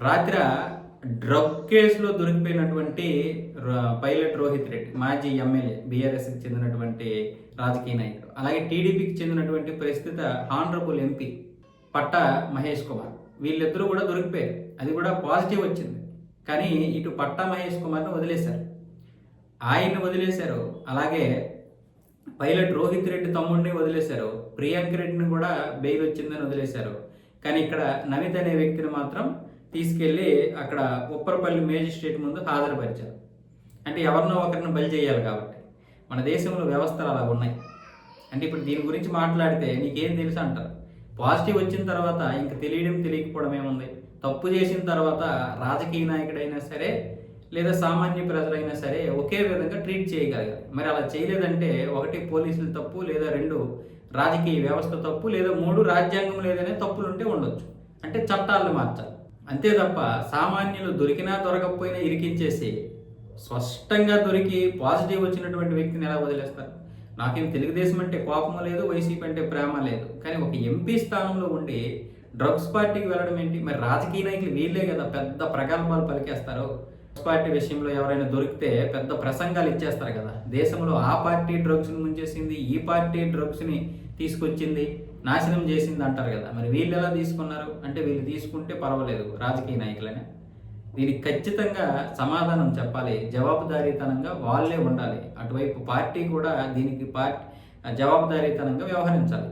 రాత్ర డ్రగ్ కేసులో దొరికిపోయినటువంటి పైలట్ రోహిత్ రెడ్డి మాజీ ఎమ్మెల్యే బీఆర్ఎస్కి చెందినటువంటి రాజకీయ నాయకుడు, అలాగే టీడీపీకి చెందినటువంటి ప్రస్తుత హానరబుల్ ఎంపీ పట్టా మహేష్ కుమార్, వీళ్ళిద్దరూ కూడా దొరికిపోయారు. అది కూడా పాజిటివ్ వచ్చింది. కానీ ఇటు పట్టా మహేష్ కుమార్ని వదిలేశారు, ఆయన్ని వదిలేశారు. అలాగే పైలట్ రోహిత్ రెడ్డి తమ్ముడిని వదిలేశారు, ప్రియాంక రెడ్డిని కూడా బెయిల్ వచ్చిందని వదిలేశారు. కానీ ఇక్కడ నమిత్ అనే వ్యక్తిని మాత్రం తీసుకెళ్ళి అక్కడ ఉప్పరపల్లి మేజిస్ట్రేట్ ముందు హాజరుపరిచారు. అంటే ఎవరినో ఒకరిని బలి చేయాలి కాబట్టి. మన దేశంలో వ్యవస్థలు అలా ఉన్నాయి. అంటే ఇప్పుడు దీని గురించి మాట్లాడితే నీకేం తెలుసు అంటారు. పాజిటివ్ వచ్చిన తర్వాత ఇంక తెలియకపోవడం ఏముంది. తప్పు చేసిన తర్వాత రాజకీయ నాయకుడైనా సరే లేదా సామాన్య ప్రజలైనా సరే ఒకే విధంగా ట్రీట్ చేయగలగాలి. మరి అలా చేయలేదంటే ఒకటి పోలీసులు తప్పు, లేదా రెండు రాజకీయ వ్యవస్థ తప్పు, లేదా మూడు రాజ్యాంగం లేదనే తప్పులు ఉంటే ఉండొచ్చు. అంటే చట్టాలను మార్చాలి అంతే తప్ప సామాన్యులు దొరికినా దొరకకపోయినా ఇరికించేసి స్పష్టంగా దొరికి పాజిటివ్ వచ్చినటువంటి వ్యక్తిని ఎలా వదిలేస్తారు? నాకేం తెలుగుదేశం అంటే కోపం లేదు, వైసీపీ అంటే ప్రేమ లేదు, కానీ ఒక ఎంపీ స్థానంలో ఉండి డ్రగ్స్ పార్టీకి వెళ్ళడం ఏంటి? మరి రాజకీయ నాయకులు వీళ్ళే కదా పెద్ద ప్రగల్భాలు పలికేస్తారు. డ్రగ్స్ పార్టీ విషయంలో ఎవరైనా దొరికితే పెద్ద ప్రసంగాలు ఇచ్చేస్తారు కదా. దేశంలో ఆ పార్టీ డ్రగ్స్ని ముంచేసింది, ఈ పార్టీ డ్రగ్స్ని తీసుకొచ్చింది, నాశనం చేసింది అంటారు కదా. మరి వీళ్ళు ఎలా తీసుకున్నారు? అంటే వీళ్ళు తీసుకుంటే పర్వాలేదు రాజకీయ నాయకులనే. దీనికి ఖచ్చితంగా సమాధానం చెప్పాలి, జవాబుదారీతనంగా వాళ్ళే ఉండాలి. అటువైపు పార్టీ కూడా దీనికి జవాబుదారీతనంగా వ్యవహరించాలి.